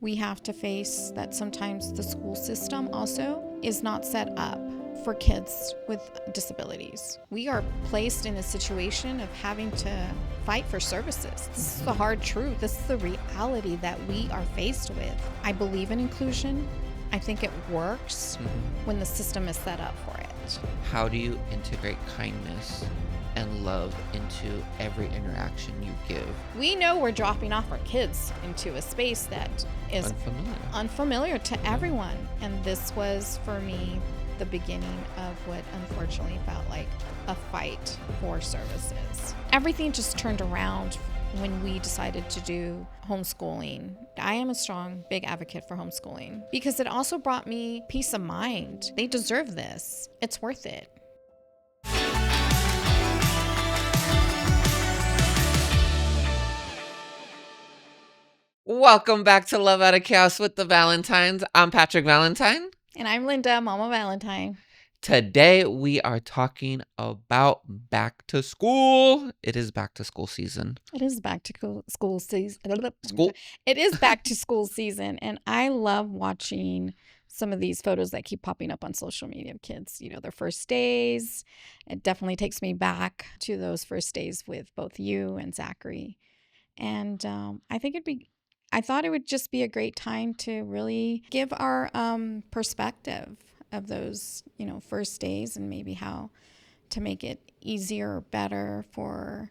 We have to face that sometimes the school system also is not set up for kids with disabilities. We are placed in a situation of having to fight for services. This is the hard truth. This is the reality that we are faced with. I believe in inclusion. I think it works when the system is set up for it. How do you integrate kindness and love into every interaction you give? We know we're dropping off our kids into a space that is unfamiliar to everyone. And this was, for me, the beginning of what unfortunately felt like a fight for services. Everything just turned around when we decided to do homeschooling. I am a strong, big advocate for homeschooling because it also brought me peace of mind. They deserve this. It's worth it. Welcome back to Love Out of Chaos with the Valentines. I'm Patrick Valentine. And I'm Linda, Mama Valentine. Today we are talking about back to school. It is back to school season. It is back to school season. School? It is back to school season. And I love watching some of these photos that keep popping up on social media of kids, their first days. It definitely takes me back to those first days with both you and Zachary. And I thought it would just be a great time to really give our perspective of those, first days and maybe how to make it easier or better for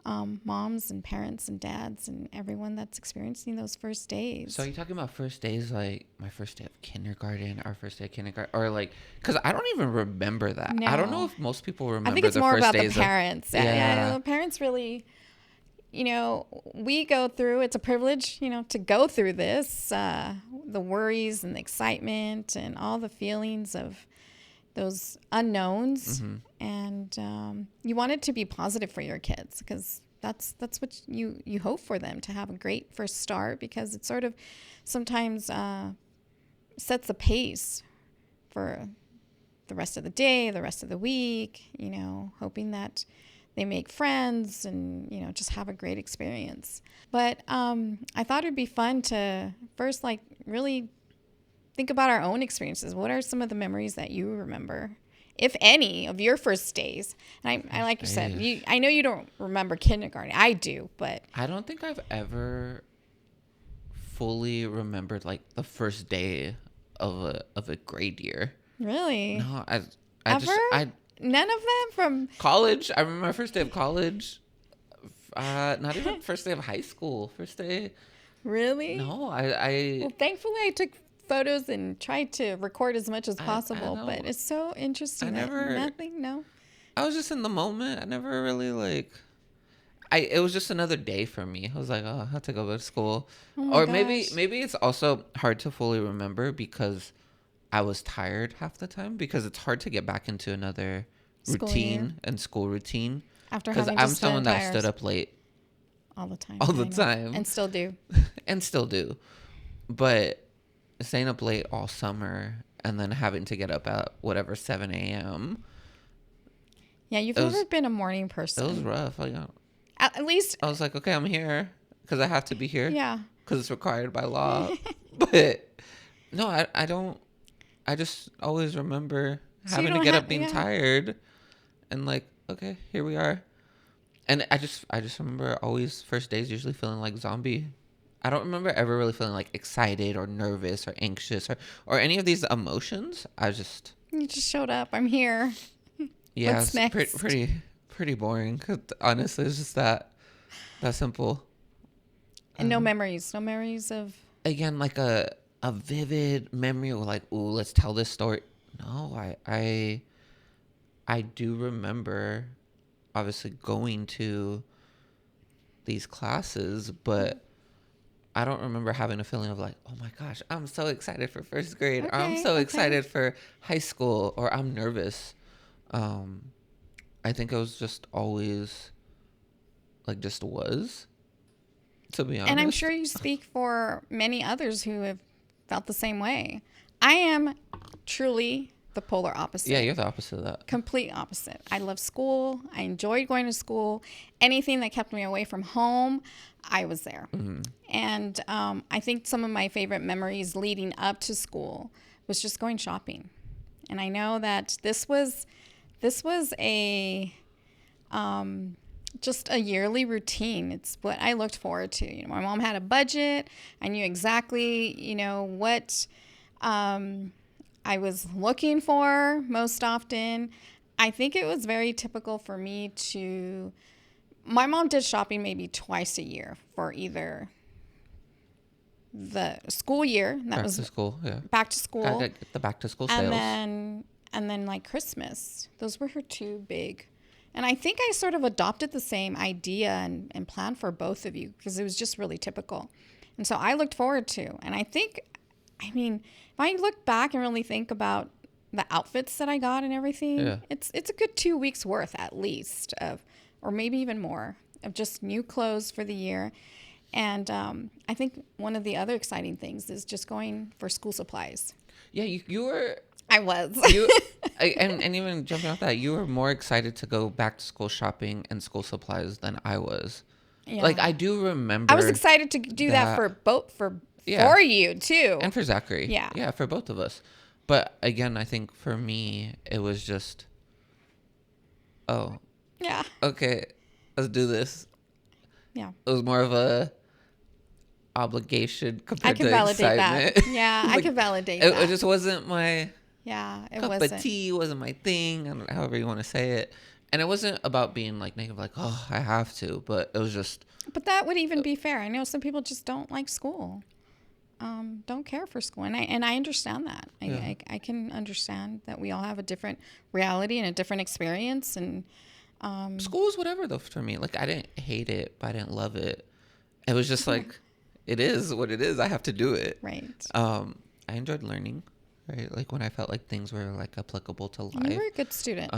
moms and parents and dads and everyone that's experiencing those first days. So are you talking about first days like my first day of kindergarten, our first day of kindergarten, or like, because I don't even remember that. No. I don't know if most people remember. I think it's the more first about the days parents. Yeah. The parents really... we go through, it's a privilege, to go through this, the worries and the excitement and all the feelings of those unknowns. Mm-hmm. And you want it to be positive for your kids because that's what you hope for them, to have a great first start, because it sort of sometimes sets a pace for the rest of the day, the rest of the week, hoping that they make friends and, just have a great experience. But I thought it'd be fun to first, really think about our own experiences. What are some of the memories that you remember, if any, of your first days? And I like you said, I know you don't remember kindergarten. I do, but I don't think I've ever fully remembered the first day of a grade year. Really? No, I Ever? just None of them from college. I remember my first day of college. Not even first day of high school. First day. Really? No, Well, thankfully I took photos and tried to record as much as possible, I but it's so interesting. No. I was just in the moment. I never really it was just another day for me. I was like, oh, I have to go to school. Oh my Or gosh. maybe it's also hard to fully remember because I was tired half the time, because it's hard to get back into another routine and school routine. After because having I'm just someone that spent stood up late all the time. all the I know. time. And still do. And still do. But staying up late all summer and then having to get up at whatever 7 a.m. Yeah, you've never been a morning person. It was rough. At least I was like, okay, I'm here because I have to be here. Yeah. Because it's required by law. But no, I don't. I just always remember having to get up being tired and okay, here we are. And I just remember always first days usually feeling like zombie. I don't remember ever really feeling excited or nervous or anxious or any of these emotions. You just showed up. I'm here. Yeah, What's it's next? pretty boring. 'Cause honestly, it's just that simple. And no memories of... Again, a vivid memory of ooh, let's tell this story. No, I do remember obviously going to these classes, but I don't remember having a feeling of oh my gosh, I'm so excited for first grade, or I'm so excited for high school, or I'm nervous. I think it was just always just was, to be honest. And I'm sure you speak for many others who have felt the same way. I am truly the polar opposite. Yeah, you're the opposite of that. Complete opposite. I love school. I enjoyed going to school. Anything that kept me away from home, I was there. And I think some of my favorite memories leading up to school was just going shopping. And I know that this was a just a yearly routine. It's what I looked forward to. You know, my mom had a budget. I knew exactly, you know, what I was looking for most often. I think it was very typical for me to. My mom did shopping maybe twice a year for either the school year. That was Back to school, yeah. back to school. Gotta get the back to school sales. And then like Christmas. Those were her two big. And I think I sort of adopted the same idea and plan for both of you because it was just really typical. And so I looked forward to. And I mean, if I look back and really think about the outfits that I got and everything, Yeah. it's a good 2 weeks worth at least of, or maybe even more, of just new clothes for the year. And I think one of the other exciting things is just going for school supplies. Yeah, you were. I was. And even jumping off that, you were more excited to go back to school shopping and school supplies than I was. Yeah. Like, I do remember. I was excited to do that for both for you too. And for Zachary. Yeah. Yeah, for both of us. But again, I think for me, it was just, oh, Yeah. okay, let's do this. Yeah. It was more of a obligation I compared can to validate excitement. that. Yeah, I Like, can validate it that. just wasn't my Yeah, it cup wasn't. of tea, wasn't my thing, and however you want to say it. And it wasn't about being like negative, like, oh, I have to, but it was just. But that would even be fair. I know some people just don't like school, don't care for school, and I understand that. I can understand that we all have a different reality and a different experience, and School was whatever though for me. Like, I didn't hate it, but I didn't love it. It was just like, it is what it is. I have to do it. right. I enjoyed learning, right? Like when I felt like things were like applicable to life. You were a good student.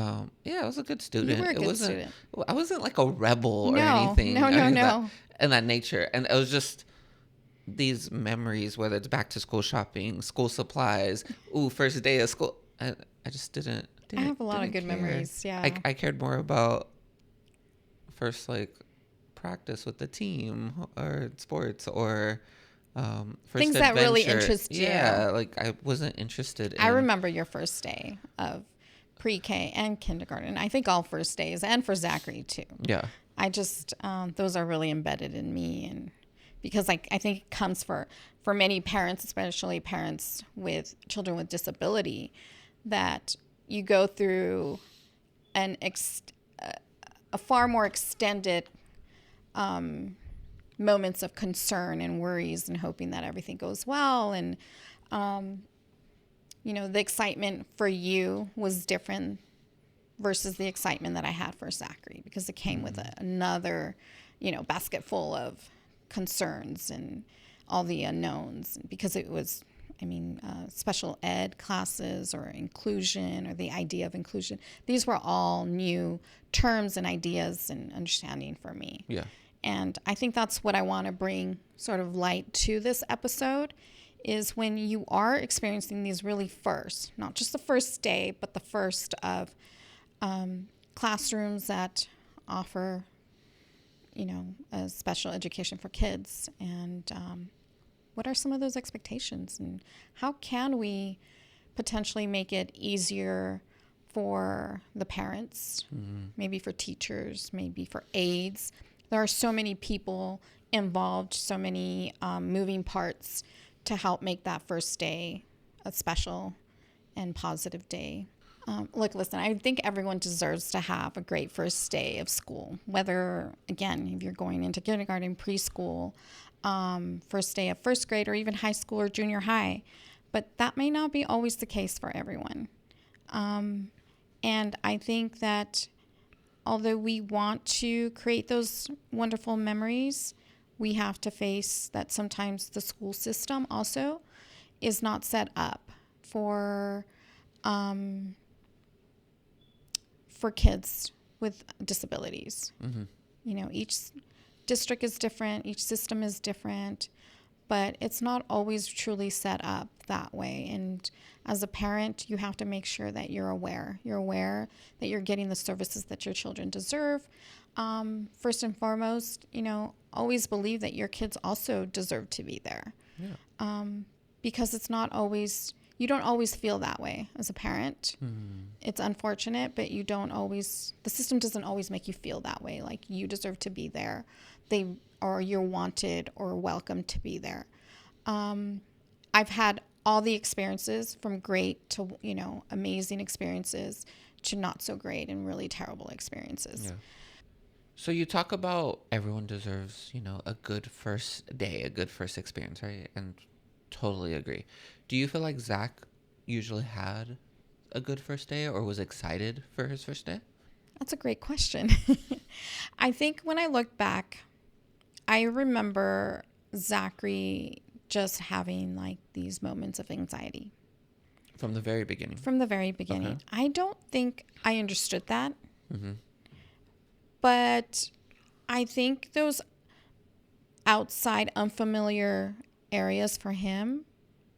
Yeah, I was a good student. You were a It good wasn't. student. I wasn't like a rebel or No, anything. no, or no, any of no. that, in that nature, and it was just these memories, whether it's back to school shopping, school supplies, first day of school. I just didn't. I have a lot of didn't good care. memories. Yeah. I cared more about first like practice with the team or sports or first Things that really adventure. interest you. Yeah, like I wasn't interested in. I remember your first day of pre-K and kindergarten. I think all first days, and for Zachary too. Yeah. I just those are really embedded in me, and because I think it comes for many parents, especially parents with children with disability, that you go through a far more extended moments of concern and worries and hoping that everything goes well. And, you know, the excitement for you was different versus the excitement that I had for Zachary, because it came with another, you know, basket full of concerns and all the unknowns, because it was, I mean, special ed classes or inclusion or the idea of inclusion. These were all new terms and ideas and understanding for me. Yeah. And I think that's what I want to bring sort of light to this episode, is when you are experiencing these really first, not just the first day, but the first of classrooms that offer, you know, a special education for kids. And what are some of those expectations, and how can we potentially make it easier for the parents, maybe for teachers, maybe for aides? There are so many people involved, so many moving parts to help make that first day a special and positive day. Look, listen, I think everyone deserves to have a great first day of school, whether, again, if you're going into kindergarten, preschool, first day of first grade, or even high school or junior high. But that may not be always the case for everyone. And I think that although we want to create those wonderful memories, we have to face that sometimes the school system also is not set up for kids with disabilities. Mm-hmm. You know, each district is different, each system is different, but it's not always truly set up that way. And as a parent, you have to make sure that you're aware. You're aware that you're getting the services that your children deserve. First and foremost, always believe that your kids also deserve to be there. Yeah. Because it's not always, you don't always feel that way as a parent. It's unfortunate, but the system doesn't always make you feel that way. Like you deserve to be there. Or you're wanted or welcome to be there. I've had all the experiences from great to, amazing experiences to not so great and really terrible experiences. Yeah. So you talk about everyone deserves, a good first day, a good first experience, right? And totally agree. Do you feel like Zach usually had a good first day or was excited for his first day? That's a great question. I think when I look back, I remember Zachary just having like these moments of anxiety. From the very beginning. From the very beginning. Okay. I don't think I understood that. Mm-hmm. But I think those outside unfamiliar areas for him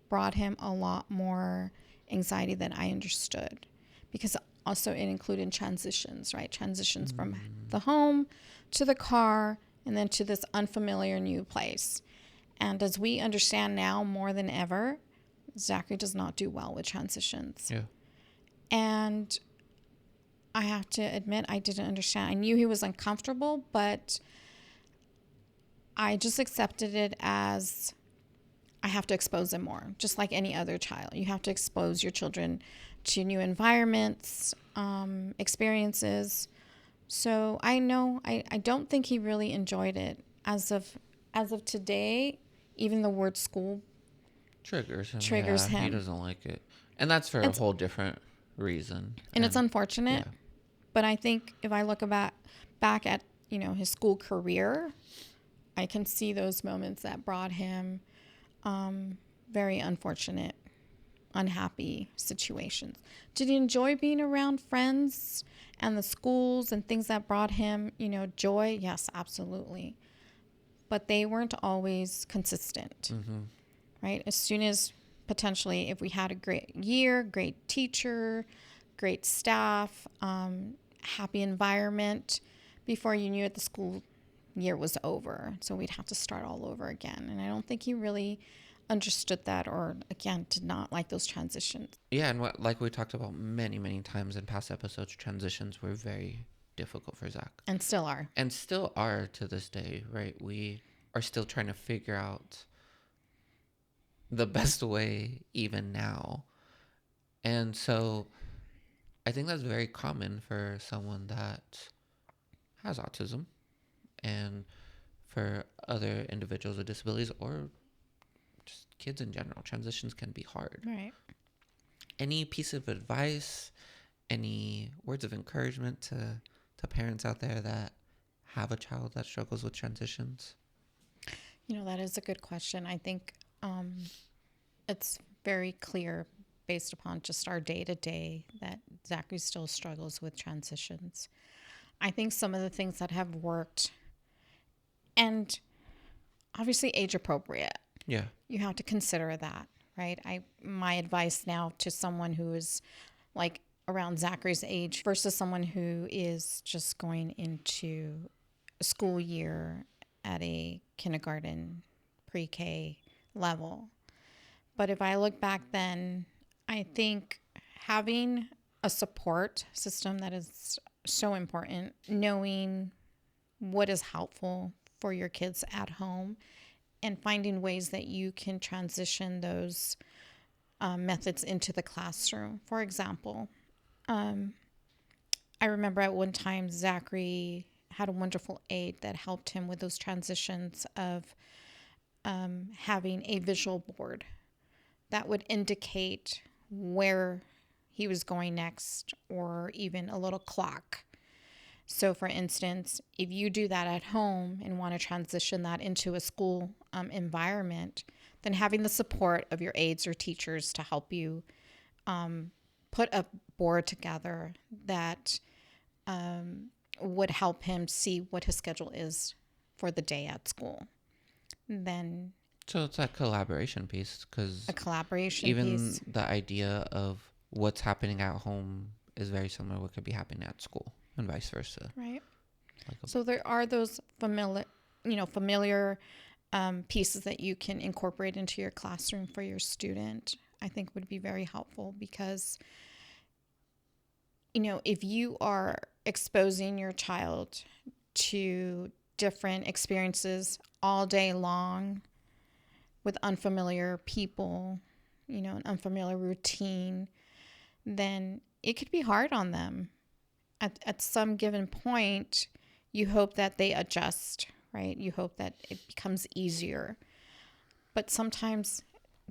brought him a lot more anxiety than I understood, because also it included transitions, right? Transitions from the home to the car and then to this unfamiliar new place. And as we understand now more than ever, Zachary does not do well with transitions. Yeah. And I have to admit, I didn't understand. I knew he was uncomfortable, but I just accepted it as I have to expose him more, just like any other child. You have to expose your children to new environments, experiences. So I know I don't think he really enjoyed it. As of today, even the word school Triggers him. triggers He him. doesn't like it. And that's for a whole different reason. And it's unfortunate. Yeah. But I think if I look back at, his school career, I can see those moments that brought him very unfortunate, unhappy situations. Did he enjoy being around friends and the schools and things that brought him, joy? Yes, absolutely. But they weren't always consistent, right? As soon as potentially if we had a great year, great teacher, great staff, happy environment, before you knew it, the school year was over. So we'd have to start all over again. And I don't think he really understood that, or again, did not like those transitions. Yeah, and like we talked about many, many times in past episodes, transitions were very difficult for Zach. And still are. And still are to this day, right? We are still trying to figure out the best way even now. And so I think that's very common for someone that has autism and for other individuals with disabilities or just kids in general. Transitions can be hard. Right. Any piece of advice, any words of encouragement to parents out there that have a child that struggles with transitions? That is a good question. I think it's very clear based upon just our day-to-day that Zachary still struggles with transitions. I think some of the things that have worked, and obviously age appropriate. Yeah. You have to consider that, right? My advice now to someone who is like around Zachary's age versus someone who is just going into a school year at a kindergarten, pre-K level. But if I look back then, I think having a support system that is so important, knowing what is helpful for your kids at home, and finding ways that you can transition those methods into the classroom. For example, I remember at one time Zachary had a wonderful aide that helped him with those transitions of having a visual board that would indicate where he was going next, or even a little clock. So for instance, if you do that at home and want to transition that into a school environment, then having the support of your aides or teachers to help you put a board together that would help him see what his schedule is for the day at school. Then So it's that collaboration piece, because A collaboration even piece. the idea of what's happening at home is very similar to what could be happening at school, and vice versa. Right. Like So there are those familiar pieces that you can incorporate into your classroom for your student. I think would be very helpful because, if you are exposing your child to different experiences all day long with unfamiliar people, an unfamiliar routine, then it could be hard on them. At some given point, you hope that they adjust, right? You hope that it becomes easier. But sometimes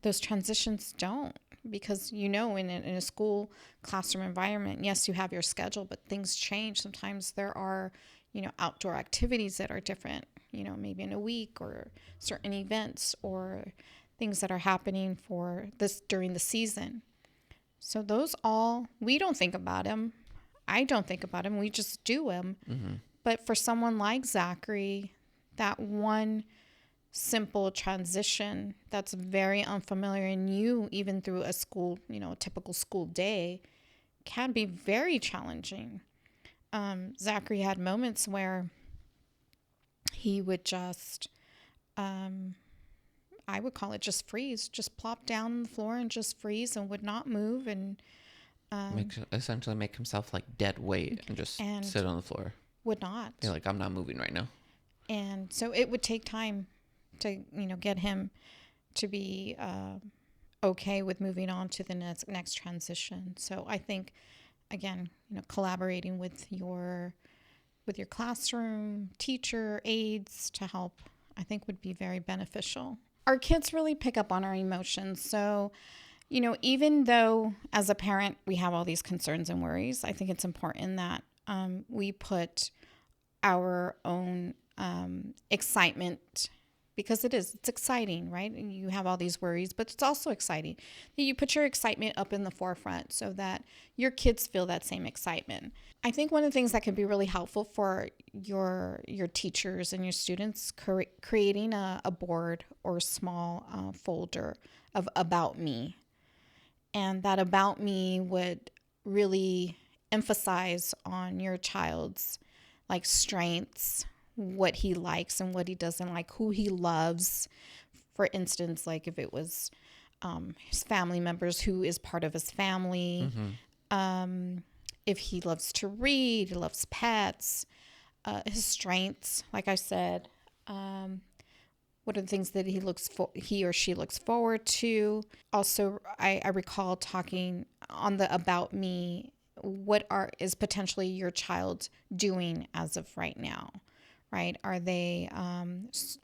those transitions don't, because in a school classroom environment, yes, you have your schedule, but things change. Sometimes there are, outdoor activities that are different, maybe in a week, or certain events or things that are happening for this during the season. So those all, we don't think about them. I don't think about them. We just do them. mm-hmm. But for someone like Zachary, that one simple transition that's very unfamiliar and new, even through a school, a typical school day, can be very challenging. Zachary had moments where he would just, I would call it just freeze, just plop down on the floor and just freeze and would not move, and Essentially make himself like dead weight and just sit on the floor. would not. You're like, I'm not moving right now. And so it would take time to, get him to be okay with moving on to the next transition. So I think, again, collaborating with your classroom, teacher, aides to help, I think would be very beneficial. Our kids really pick up on our emotions. So, even though as a parent we have all these concerns and worries, I think it's important that we put our own excitement, because it's exciting, right? And you have all these worries, but it's also exciting that you put your excitement up in the forefront so that your kids feel that same excitement. I think one of the things that can be really helpful for your teachers and your students, creating a board or small folder of about me. And that about me would really emphasize on your child's strengths, what he likes and what he doesn't like, who he loves. For instance, like if it was his family members, who is part of his family. Mm-hmm. If he loves to read, he loves pets, his strengths, like I said, what are the things that he or she looks forward to. Also, I recall talking on the about me, what is potentially your child doing as of right now, right? Are they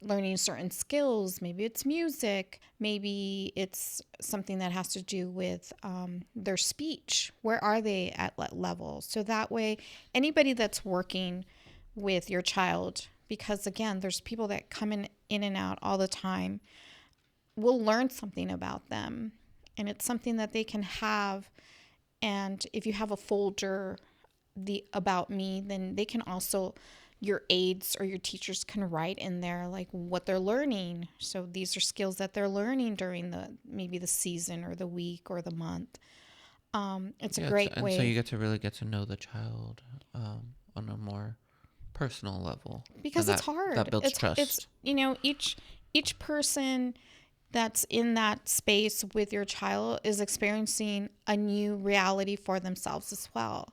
learning certain skills? Maybe it's music. Maybe it's something that has to do with their speech. Where are they at level? So that way, anybody that's working with your child, because again, there's people that come in and out all the time, will learn something about them. And it's something that they can have. And if you have a folder, the about me, then they can also, your aides or your teachers can write in there like what they're learning. So these are skills that they're learning during maybe the season or the week or the month. It's a great way. And so you get to really get to know the child on a more personal level, because it's hard. That builds trust. It's each person that's in that space with your child is experiencing a new reality for themselves as well.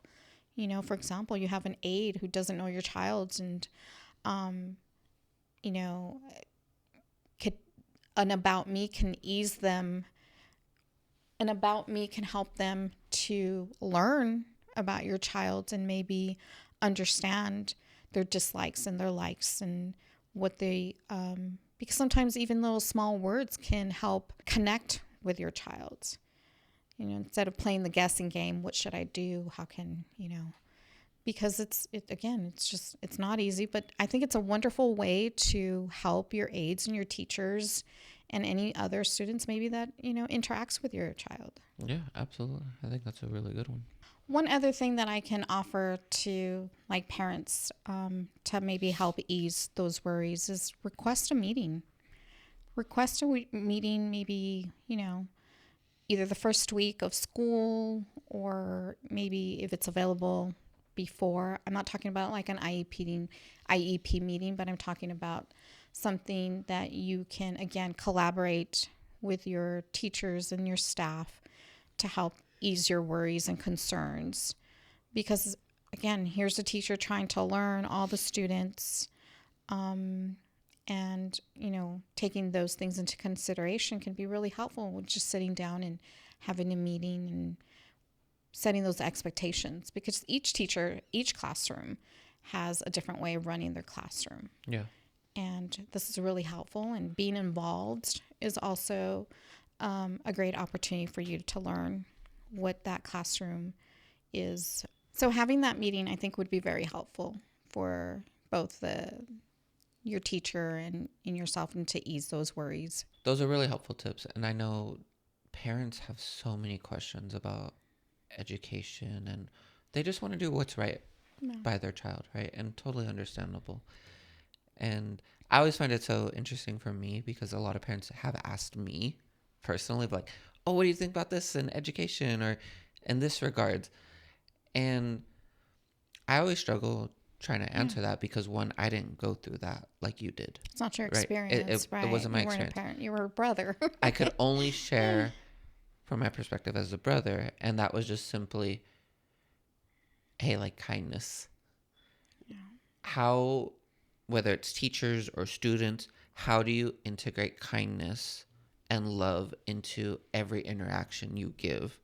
For example, you have an aide who doesn't know your child, and an about me can ease them. An about me can help them to learn about your child and maybe understand their dislikes and their likes, and what they because sometimes even little small words can help connect with your child. Instead of playing the guessing game, what should I do? How can, because it's not easy, but I think it's a wonderful way to help your aides and your teachers and any other students maybe that, interacts with your child. Yeah, absolutely. I think that's a really good one. One other thing that I can offer to parents to maybe help ease those worries is request a meeting. request a meeting, maybe, either the first week of school or maybe if it's available before. I'm not talking about like an IEP meeting, but I'm talking about something that you can, again, collaborate with your teachers and your staff to help ease your worries and concerns. Because, again, here's a teacher trying to learn all the students. And, taking those things into consideration can be really helpful with just sitting down and having a meeting and setting those expectations, because each teacher, each classroom has a different way of running their classroom. Yeah. And this is really helpful. And being involved is also a great opportunity for you to learn what that classroom is. So having that meeting, I think, would be very helpful for both your teacher and yourself, and to ease those worries. Those are really helpful tips. And I know parents have so many questions about education, and they just want to do what's right by their child, right? And totally understandable. And I always find it so interesting for me because a lot of parents have asked me personally, like, oh, what do you think about this in education or in this regard? And I always struggle trying to answer that because, one, I didn't go through that like you did. It's not your right? experience, right? It wasn't my you weren't experience. a parent. You were a brother. I could only share from my perspective as a brother, and that was just simply, hey, like kindness. Yeah. How, whether it's teachers or students, how do you integrate kindness and love into every interaction you give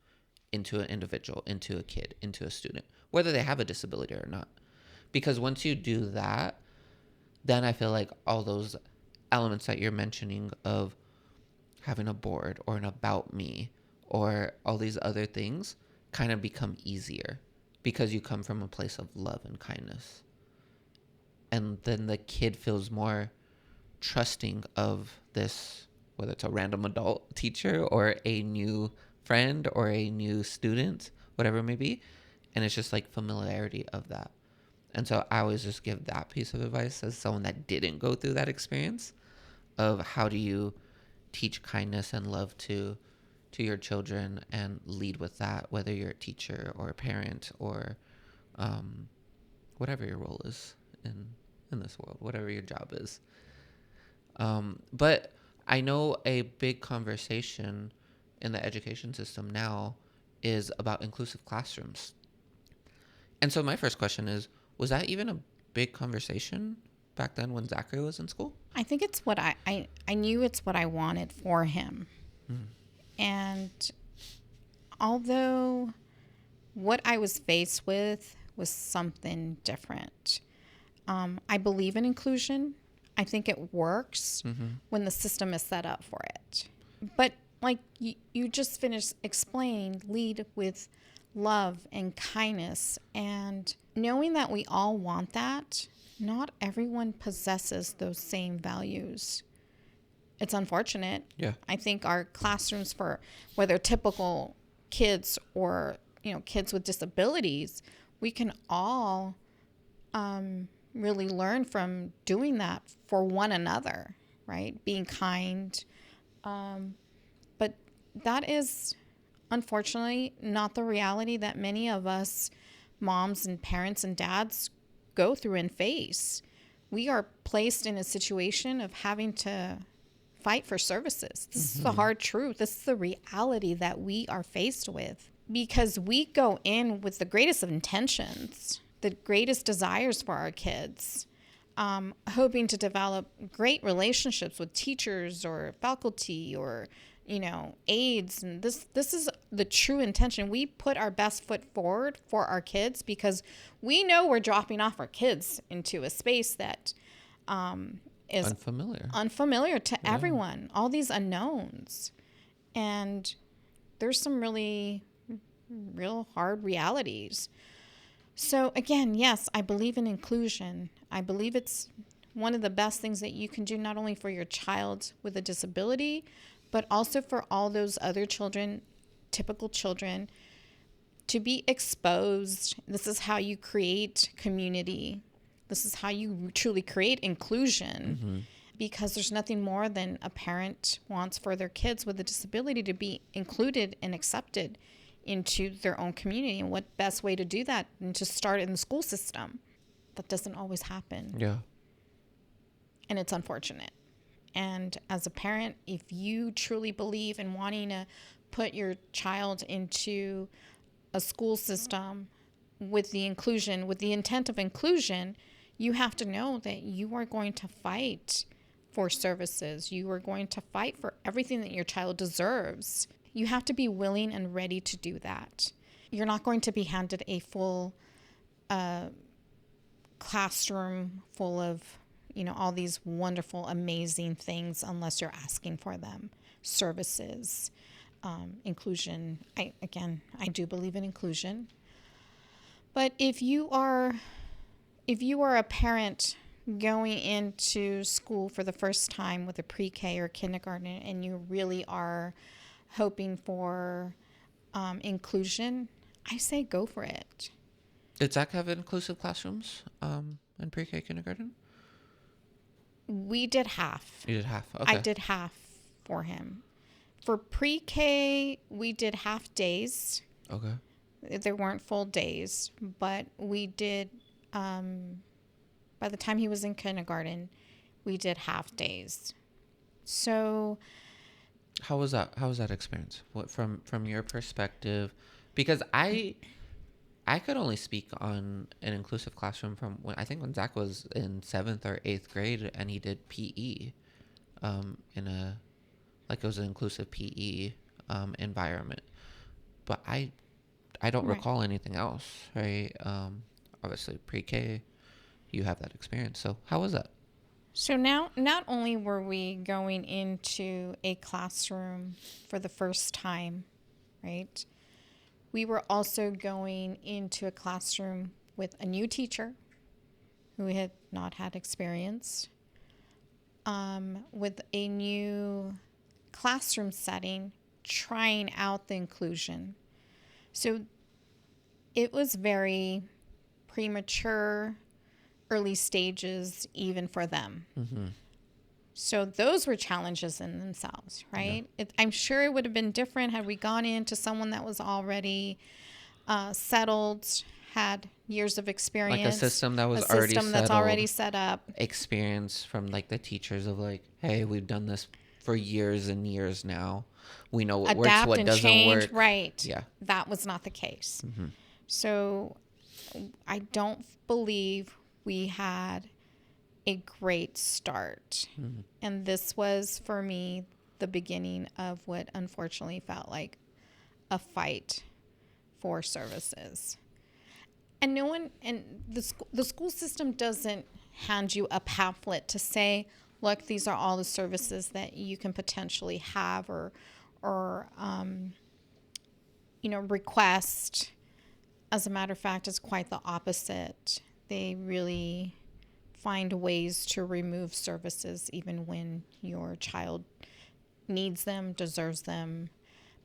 into an individual, into a kid, into a student, whether they have a disability or not? Because once you do that, then I feel like all those elements that you're mentioning of having a board or an about me or all these other things kind of become easier because you come from a place of love and kindness. And then the kid feels more trusting of this, whether it's a random adult teacher or a new friend or a new student, whatever it may be. And it's just like familiarity of that. And so I always just give that piece of advice as someone that didn't go through that experience of how do you teach kindness and love to your children and lead with that, whether you're a teacher or a parent or whatever your role is in this world, whatever your job is. But I know a big conversation in the education system now is about inclusive classrooms. And so my first question is, was that even a big conversation back then when Zachary was in school? I think it's what I knew it's what I wanted for him. And although what I was faced with was something different, I believe in inclusion. I think it works when the system is set up for it. But like you just finished explaining, lead with love and kindness, and knowing that we all want that. Not everyone possesses those same values. It's unfortunate. Yeah. I think our classrooms, for whether typical kids or kids with disabilities, we can all really learn from doing that for one another, right? Being kind. But that is unfortunately not the reality that many of us moms and parents and dads go through and face. We are placed in a situation of having to fight for services. This is the hard truth. This is the reality that we are faced with, because we go in with the greatest of intentions, the greatest desires for our kids, hoping to develop great relationships with teachers or faculty or aides. And this is the true intention. We put our best foot forward for our kids because we know we're dropping off our kids into a space that is unfamiliar to everyone, all these unknowns. And there's some really real hard realities. So again, yes, I believe in inclusion. I believe it's one of the best things that you can do, not only for your child with a disability, but also for all those other children, typical children, to be exposed. This is how you create community. This is how you truly create inclusion. because there's nothing more than a parent wants for their kids with a disability to be included and accepted into their own community. And what best way to do that than to start in the school system? That doesn't always happen. Yeah. And it's unfortunate. And as a parent, if you truly believe in wanting to put your child into a school system with the inclusion, with the intent of inclusion, you have to know that you are going to fight for services. You are going to fight for everything that your child deserves. You have to be willing and ready to do that. You're not going to be handed a full classroom full of, all these wonderful, amazing things unless you're asking for them. Services, inclusion. I do believe in inclusion. But if you are a parent going into school for the first time with a pre-K or kindergarten, and you really are hoping for inclusion, I say go for it. Did Zach have inclusive classrooms in pre-K kindergarten? We did half. You did half. Okay. I did half for him. For pre-K, we did half days. Okay. There weren't full days, but we did, by the time he was in kindergarten, we did half days. So How was that experience? What from your perspective? Because I could only speak on an inclusive classroom from when Zach was in 7th or 8th grade and he did PE, it was an inclusive PE environment. But I don't recall anything else, right? Obviously pre-K, you have that experience. So how was that? So now, not only were we going into a classroom for the first time, right? We were also going into a classroom with a new teacher who had not had experience, with a new classroom setting, trying out the inclusion. So it was very premature, early stages, even for them. Mm-hmm. So those were challenges in themselves, right? Yeah. I'm sure it would have been different had we gone into someone that was already settled, had years of experience. Like a system that was already set up. Experience from like the teachers of like, hey, we've done this for years and years now. We know what works, what doesn't change, work. Right. Yeah. That was not the case. Mm-hmm. So I don't believe we had a great start. Mm-hmm. And this was, for me, the beginning of what unfortunately felt like a fight for services. And the school system doesn't hand you a pamphlet to say, look, these are all the services that you can potentially have or request. As a matter of fact, it's quite the opposite. They really find ways to remove services even when your child needs them, deserves them,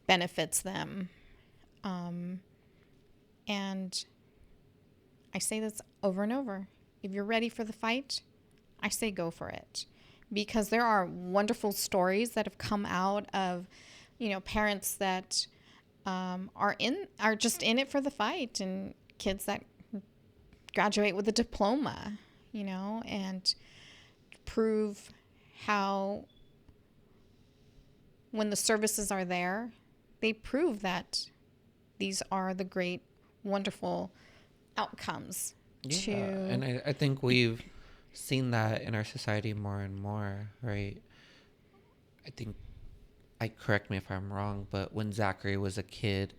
benefits them. And I say this over and over. If you're ready for the fight, I say go for it. Because there are wonderful stories that have come out of, parents that are just in it for the fight, and kids that graduate with a diploma, and prove how when the services are there, they prove that these are the great, wonderful outcomes. Yeah, and I think we've seen that in our society more and more, right? I think, correct me if I'm wrong, but when Zachary was a kid,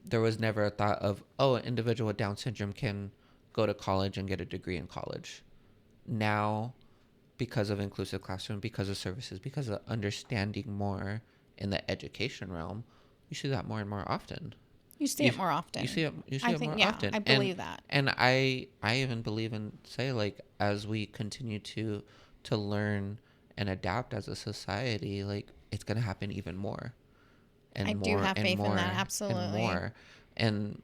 there was never a thought of, an individual with Down syndrome can go to college and get a degree in college. Now, because of inclusive classroom, because of services, because of understanding more in the education realm, you see that more and more often. You see it more often. You see it more often. I believe that. And I even believe and say, like, as we continue to learn and adapt as a society, like, it's going to happen even more. And I do have faith in that, absolutely. And more. And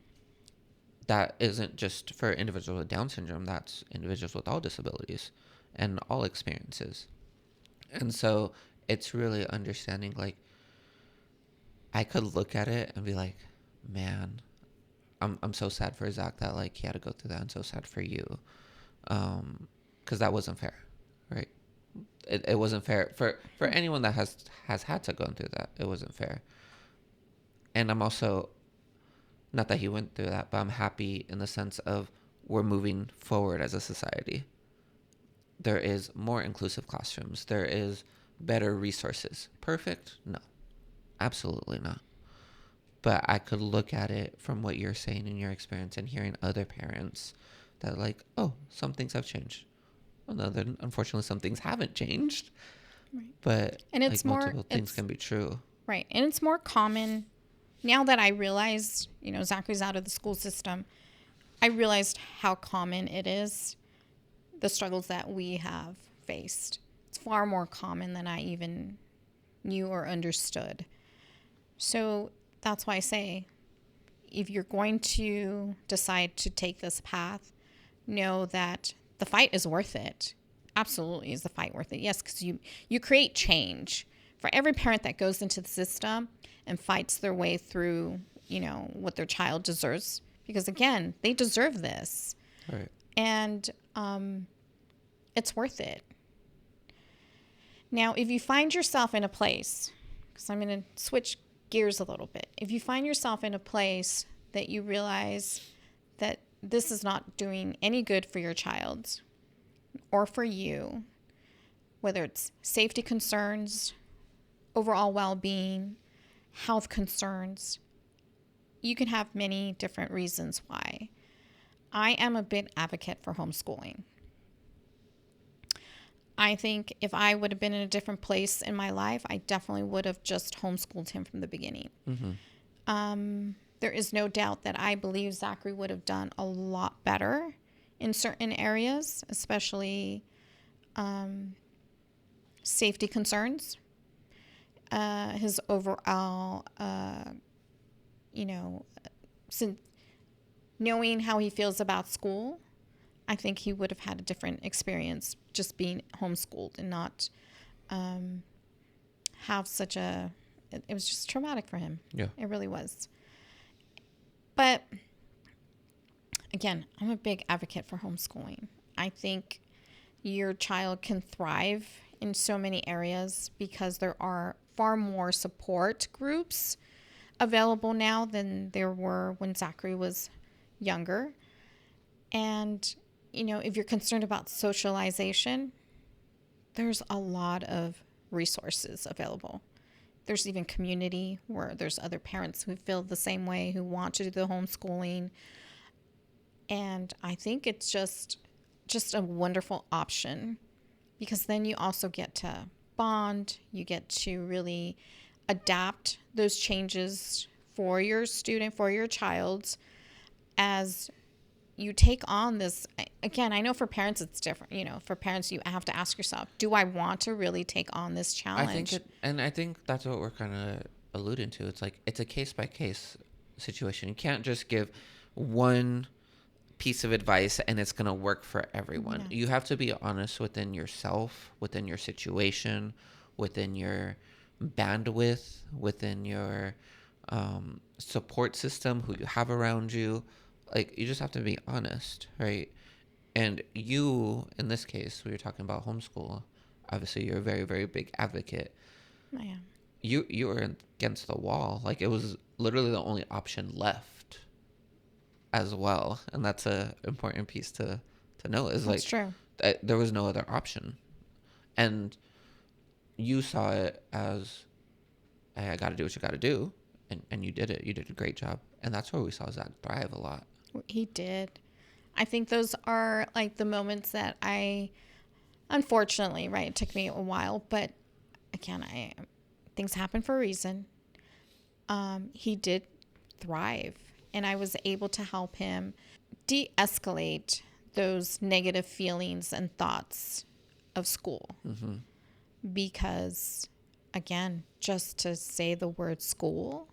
that isn't just for individuals with Down syndrome. That's individuals with all disabilities and all experiences. And so it's really understanding, like, I could look at it and be like, man, I'm so sad for Zach that, like, he had to go through that. I'm so sad for you. Because that wasn't fair, right? It wasn't fair for anyone that has had to go through that. It wasn't fair. And I'm also, not that he went through that, but I'm happy in the sense of we're moving forward as a society. There is more inclusive classrooms. There is better resources. Perfect? No, absolutely not. But I could look at it from what you're saying in your experience and hearing other parents that, like, oh, some things have changed. Well, no, then unfortunately some things haven't changed. Right. But And like multiple things can be true. Right. And it's more common now that I realized, Zachary's out of the school system. I realized how common it is, the struggles that we have faced. It's far more common than I even knew or understood. So that's why I say, if you're going to decide to take this path, know that the fight is worth it. Absolutely is the fight worth it. Yes, because you create change. For every parent that goes into the system and fights their way through, what their child deserves, because again, they deserve this. Right. And it's worth it. Now, if you find yourself in a place, because I'm going to switch gears a little bit. If you find yourself in a place that you realize that this is not doing any good for your child or for you, whether it's safety concerns, overall well-being, health concerns, you can have many different reasons why. I am a big advocate for homeschooling. I think if I would have been in a different place in my life, I definitely would have just homeschooled him from the beginning. Mm-hmm. There is no doubt that I believe Zachary would have done a lot better in certain areas, especially safety concerns, his overall, since knowing how he feels about school, I think he would have had a different experience just being homeschooled and not have such a, it was just traumatic for him. Yeah. It really was. But again, I'm a big advocate for homeschooling. I think your child can thrive in so many areas because there are far more support groups available now than there were when Zachary was younger. And, if you're concerned about socialization, there's a lot of resources available. There's even community where there's other parents who feel the same way, who want to do the homeschooling. And I think it's just a wonderful option, because then you also get to bond. You get to really adapt those changes for your student, for your child, as you take on this. Again, I know for parents it's different. For parents, you have to ask yourself, do I want to really take on this challenge? I think that's what we're kind of alluding to. It's like, it's a case by case situation. You can't just give one piece of advice and it's going to work for everyone. No. You have to be honest within yourself, within your situation, within your bandwidth, within your support system, who you have around you. Like, you just have to be honest, right? And you, in this case, we were talking about homeschool. Obviously, you're a very, very big advocate. I am. You were against the wall. Like, it was literally the only option left as well. And that's a important piece to know. Is that's true. There was no other option. And you saw it as, hey, I got to do what you got to do. And you did it. You did a great job. And that's where we saw Zach thrive a lot. He did. I think those are like the moments that unfortunately, right, it took me a while, but again, things happen for a reason. He did thrive, and I was able to help him de-escalate those negative feelings and thoughts of school. Mm-hmm. Because, again, just to say the word school,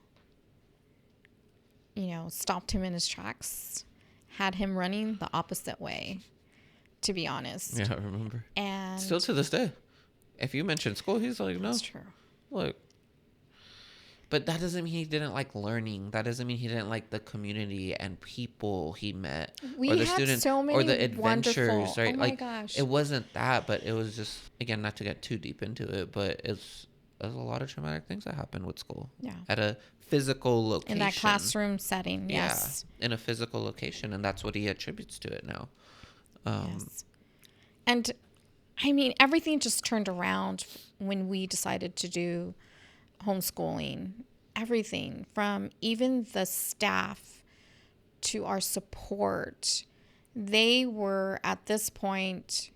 stopped him in his tracks, had him running the opposite way, to be honest. Yeah, I remember. And still to this day. If you mention school, he's like, no. That's true. Look. But that doesn't mean he didn't like learning. That doesn't mean he didn't like the community and people he met, We or the had students, so or many the adventures, wonderful. right? Oh my Like, gosh. it wasn't that, but it was just, again, not to get too deep into it, but there's a lot of traumatic things that happen with school. Yeah. At a physical location. In that classroom setting, yes. Yeah, in a physical location, and that's what he attributes to it now. Yes. And I mean, everything just turned around when we decided to do homeschooling. Everything from even the staff to our support. They were, at this point,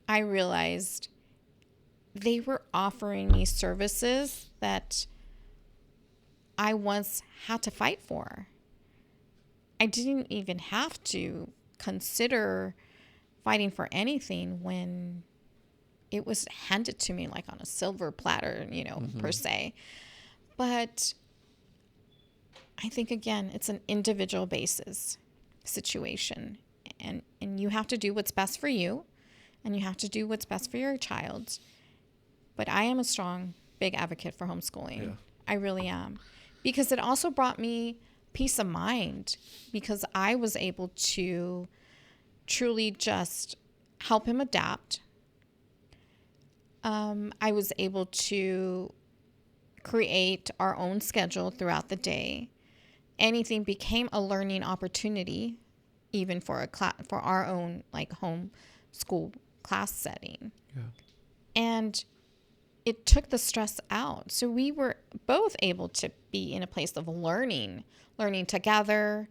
I realized they were offering me services that I once had to fight for. I didn't even have to consider fighting for anything when it was handed to me like on a silver platter, per se. But I think, again, it's an individual basis situation. And you have to do what's best for you, and you have to do what's best for your child. But I am a strong, big advocate for homeschooling. Yeah. I really am. Because it also brought me peace of mind, because I was able to truly just help him adapt. I was able to create our own schedule throughout the day. Anything became a learning opportunity, even for for our own like home school class setting. Yeah. And it took the stress out. So we were both able to be in a place of learning together,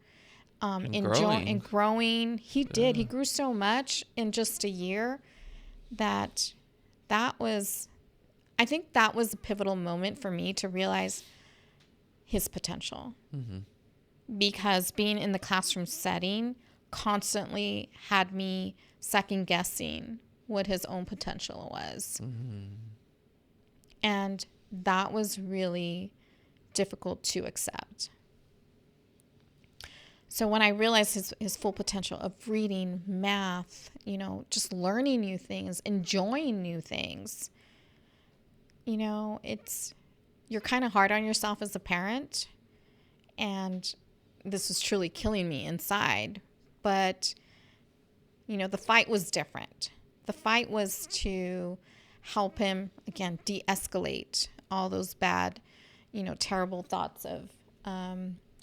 enjoying and growing. He did. He grew so much in just a year I think that was a pivotal moment for me to realize his potential. Because being in the classroom setting constantly had me second guessing what his own potential was. And that was really difficult to accept. So when I realized his full potential of reading, math, just learning new things, enjoying new things, you're kind of hard on yourself as a parent. And this was truly killing me inside. But, the fight was different. The fight was to help him, again, de-escalate all those bad, terrible thoughts of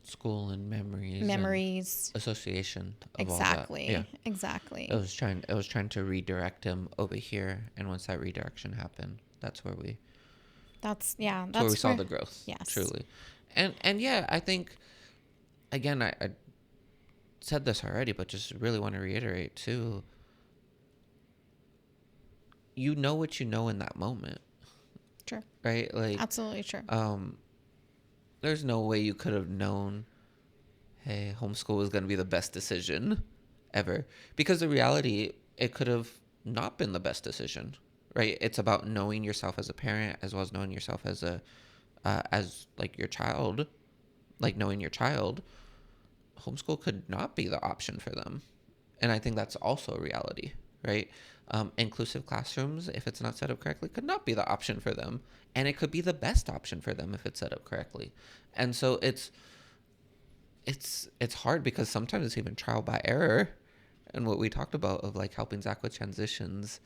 school and memories and association of exactly all that. Yeah. Exactly. It was trying to redirect him over here, and once that redirection happened, that's where we saw the growth. Yes, truly. And yeah, I think, again, I said this already, but just really want to reiterate too, what you know in that moment. True. Right? Like, absolutely true. There's no way you could have known, hey, homeschool was going to be the best decision ever. Because the reality, it could have not been the best decision, right? It's about knowing yourself as a parent, as well as knowing yourself as your child, like knowing your child. Homeschool could not be the option for them. And I think that's also a reality, right? Inclusive classrooms, if it's not set up correctly, could not be the option for them. And it could be the best option for them if it's set up correctly. And so it's hard, because sometimes it's even trial by error. And what we talked about of like helping Zach with transitions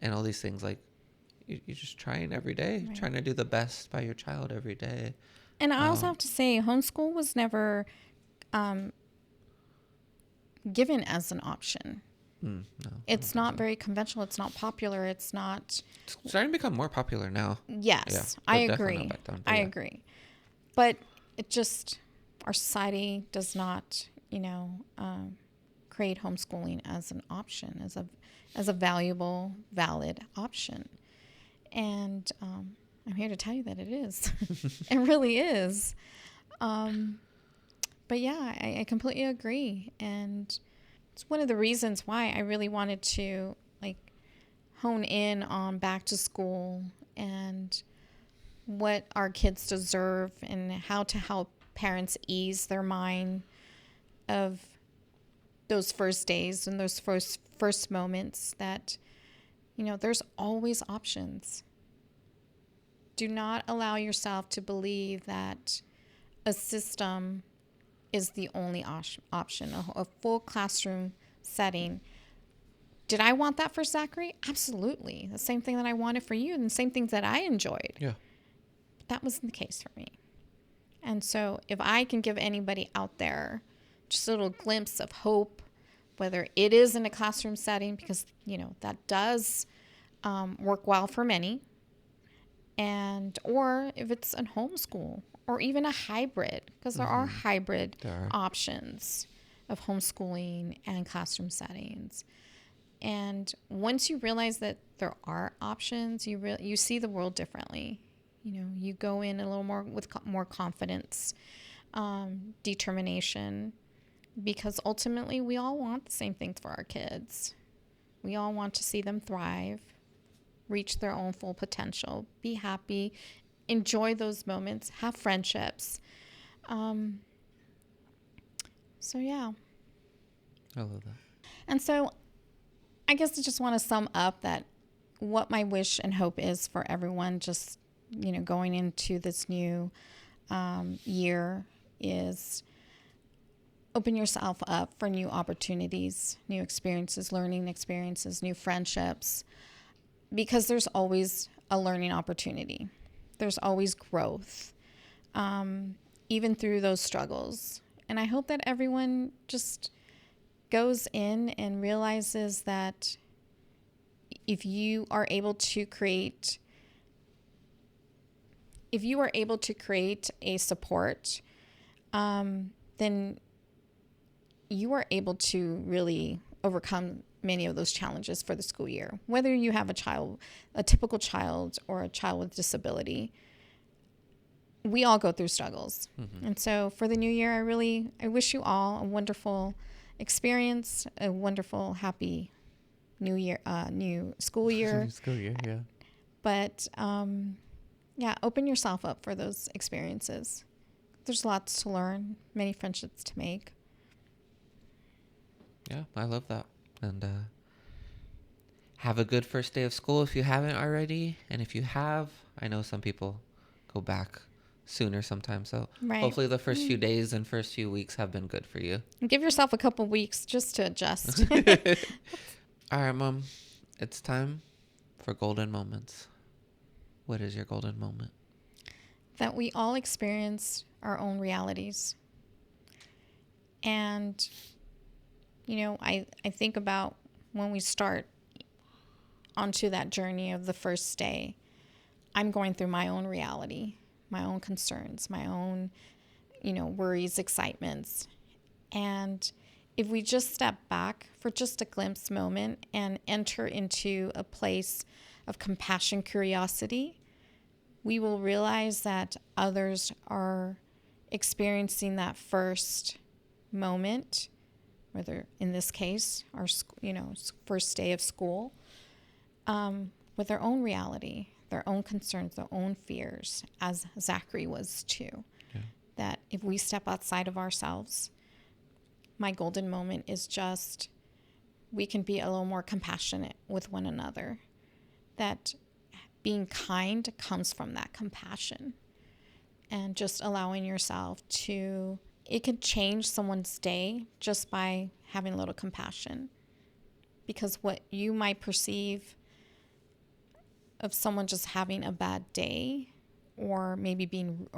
and all these things, like you're just trying every day, right, trying to do the best by your child every day. And I also have to say, homeschool was never given as an option. No, it's not very conventional. It's not popular. It's starting to become more popular now. Yes, yeah, I agree. I agree. But it just, our society does not, create homeschooling as an option, as a valuable, valid option. And I'm here to tell you that it is. It really is. But yeah, I completely agree. And it's one of the reasons why I really wanted to hone in on back to school and what our kids deserve and how to help parents ease their mind of those first days and those first moments, that there's always options. Do not allow yourself to believe that a system is the only option, a full classroom setting. Did I want that for Zachary? Absolutely. The same thing that I wanted for you and the same things that I enjoyed. Yeah. But that wasn't the case for me. And so if I can give anybody out there just a little glimpse of hope, whether it is in a classroom setting, because, that does work well for many, or if it's a homeschool or even a hybrid, because there are hybrid options of homeschooling and classroom settings. And once you realize that there are options, you see the world differently. You go in a little more with more confidence, determination, because ultimately we all want the same things for our kids. We all want to see them thrive, reach their own full potential, be happy, enjoy those moments, have friendships. So yeah. I love that. And so I guess I just want to sum up that what my wish and hope is for everyone just, going into this new year is open yourself up for new opportunities, new experiences, learning experiences, new friendships, because there's always a learning opportunity. There's always growth, even through those struggles. And I hope that everyone just goes in and realizes that if you are able to create a support, then you are able to really overcome many of those challenges for the school year. Whether you have a typical child or a child with disability, we all go through struggles. Mm-hmm. And so for the new year, I wish you all a wonderful experience, a wonderful, happy new year, new school year. School year, yeah. But open yourself up for those experiences. There's lots to learn, many friendships to make. Yeah, I love that. And have a good first day of school if you haven't already. And if you have, I know some people go back sooner sometimes. So hopefully the first few days and first few weeks have been good for you. And give yourself a couple weeks just to adjust. All right, Mom. It's time for golden moments. What is your golden moment? That we all experience our own realities. And I think about when we start onto that journey of the first day, I'm going through my own reality, my own concerns, my own, worries, excitements. And if we just step back for just a glimpse moment and enter into a place of compassion, curiosity, we will realize that others are experiencing that first moment, whether in this case, our first day of school, with their own reality, their own concerns, their own fears, as Zachary was too. Yeah. That if we step outside of ourselves, my golden moment is just we can be a little more compassionate with one another. That being kind comes from that compassion, and just allowing yourself to. It could change someone's day just by having a little compassion, because what you might perceive of someone just having a bad day, or maybe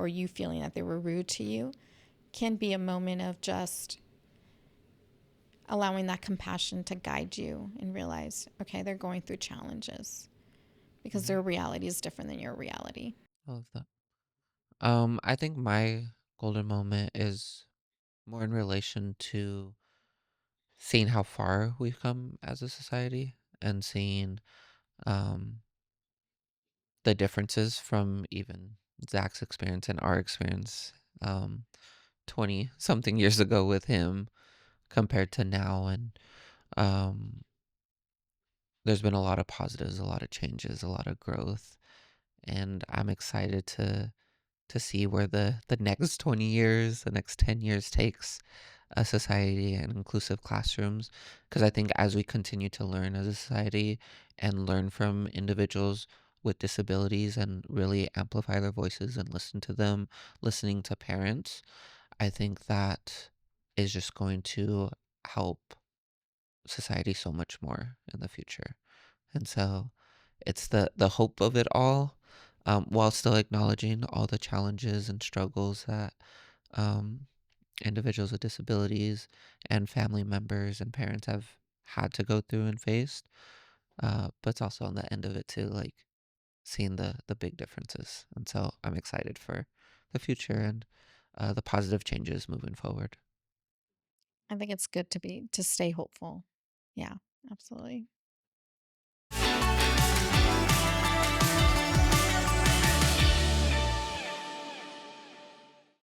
you feeling that they were rude to you, can be a moment of just allowing that compassion to guide you and realize, okay, they're going through challenges because their reality is different than your reality. I love that. I think my golden moment is more in relation to seeing how far we've come as a society and seeing the differences from even Zach's experience and our experience 20 something years ago with him compared to now. And there's been a lot of positives, a lot of changes, a lot of growth. And I'm excited to see where the next 20 years, the next 10 years takes a society and inclusive classrooms. Because I think as we continue to learn as a society and learn from individuals with disabilities and really amplify their voices and listen to them, listening to parents, I think that is just going to help society so much more in the future. And so it's the hope of it all, while still acknowledging all the challenges and struggles that um, individuals with disabilities and family members and parents have had to go through and faced. But it's also on the end of it too, like seeing the big differences. And so I'm excited for the future and the positive changes moving forward. I think it's good to stay hopeful. Yeah, absolutely.